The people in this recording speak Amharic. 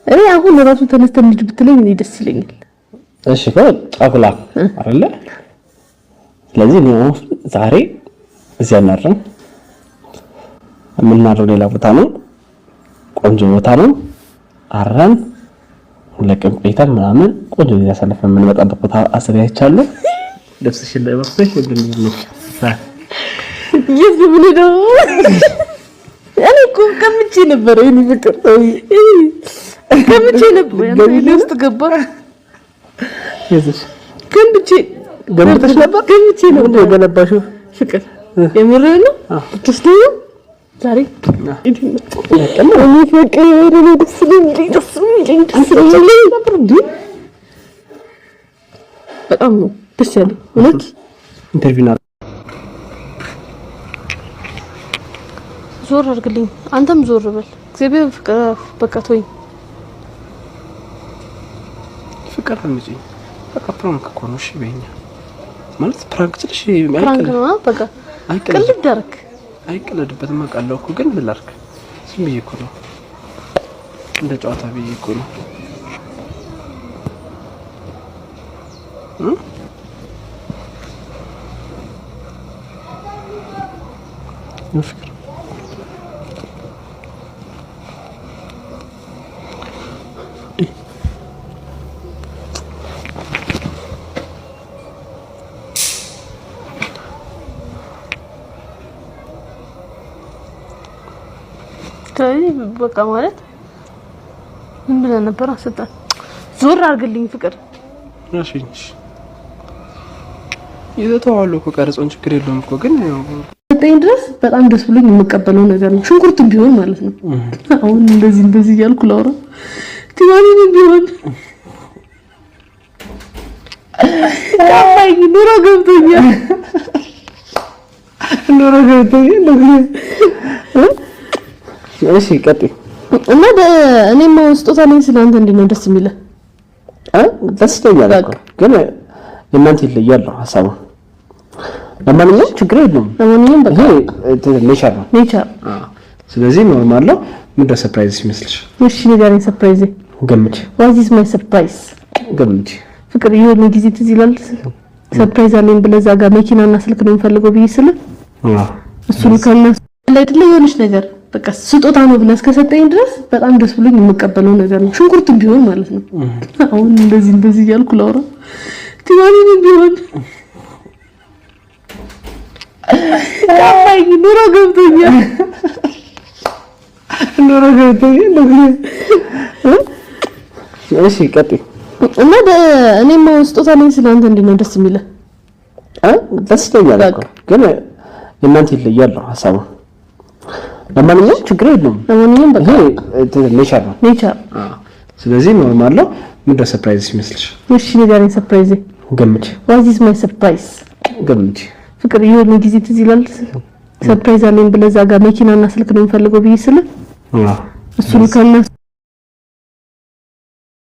እኔ አሁን ራሱ ተነስተን ልጅ ብትለኝ እኔ ደስ ይለኛል። እሺ ጫጉላ አይደለ? ስለዚህ ነው ዛሬ እዚያ እናድረን። የምናድረው ሌላ ቦታ ነው፣ ቆንጆ ቦታ ነው። አራን ለቀን ቆይተን ምናምን ቆንጆ ጊዜ አሳልፈን የምንመጣበት ቦታ አስቤያለሁ። ልብስሽን ለማፍረሽ እንደምን ነው ይዝብሉ ነው እኔ እኮ ከምቼ ነበር እኔ ፍቅር ከምቼ ነበር ያንተ ውስጥ ገባ ይዝሽ ገምተሽ ነበር ከምቼ ነው የገነባሽው ፍቅር የምርህ ነው ትስደው ዛሬ እኔ ፍቅር ወደ ደስ ይለኝ ነበር እንዴ በጣም ነው ደስ ያለኝ እውነት ኢንተርቪው ዞር አድርግልኝ አንተም ዞር በል እግዚአብሔር ፍቅር በቃ ተወኝ ፍቅር እንጂ በቃ ፕራንክ እኮ ነው እሺ በእኛ ማለት ፕራንክ ትልሽ ፕራንክ ነው በቃ አይቀልድ ዳርክ አይቀልድበትም አውቃለሁ እኮ ግን ምን ላድርግ ዝም ብዬ እኮ ነው እንደ ጨዋታ ብዬ እኮ ነው ፍቅር በቃ ማለት ምን ብለህ ነበር አሰጣን ዞር አድርግልኝ ፍቅር እሺ ይዘተዋሉ እኮ ቀርጾን ችግር የለውም እኮ ግን ያው በጣም ድረስ በጣም ደስ ብሎኝ የምቀበለው ነገር ነው ሽንኩርት ቢሆን ማለት ነው አሁን እንደዚህ እያልኩ ላውራ ቲማቲም ቢሆን ካይ ኑሮ ገብቶኛል እሺ ቀጥይ እና እኔም ስጦታ ነኝ ስለአንተ እንዴት ነው ደስ የሚለው ደስተኛ ነኝ ግን እናንተ ይለያል ሐሳቡ ለማንኛውም ችግር የለውም ለማንኛውም በቃ ኔቸር ነው ስለዚህ ኖርማል ነው ምን ሰርፕራይዝ ይመስልሽ እሺ ንገረኝ ሰርፕራይዝ ገምቺ what is my surprise ገምቺ ፍቅር የሆነ ጊዜ ትዝ ይላል ሰርፕራይዝ አለኝ ብለህ እዛ ጋር መኪናና ስልክ ነው የምፈልገው ብዬ ስለ እሱን ከና አይደለ የሆነች ነገር በቃ ስጦታ ነው ብለህ እስከሰጠኝ ድረስ በጣም ደስ ብሎኝ የምቀበለው ነገር ነው ሽንኩርት ቢሆን ማለት ነው አሁን እንደዚህ እያልኩ ላውራ ቲማቲም ቢሆን ካይ ኑሮ ገብቶኛል እሺ ቀጥይ እና እኔም ስጦታ ነኝ ስለአንተ እንዴት ነው ደስ የሚለው ደስተኛ ነኝ ግን እናንተ ይለያል ሐሳቡ ለማንኛውም ችግር የለውም ለማንኛውም በቃ ኔቸር ነው ስለዚህ ኖርማል ነው ምን ሰርፕራይዝ ይመስልሽ እሺ ንገረኝ ሰርፕራይዝ ገምቺ what is my surprise ገምቺ ፍቅር የሆነ ጊዜ ትዝ ይላል ሰርፕራይዝ አለኝ ብለህ እዛ ጋር መኪናና ስልክ ነው የምፈልገው ብዬ ስለ እሱን ከና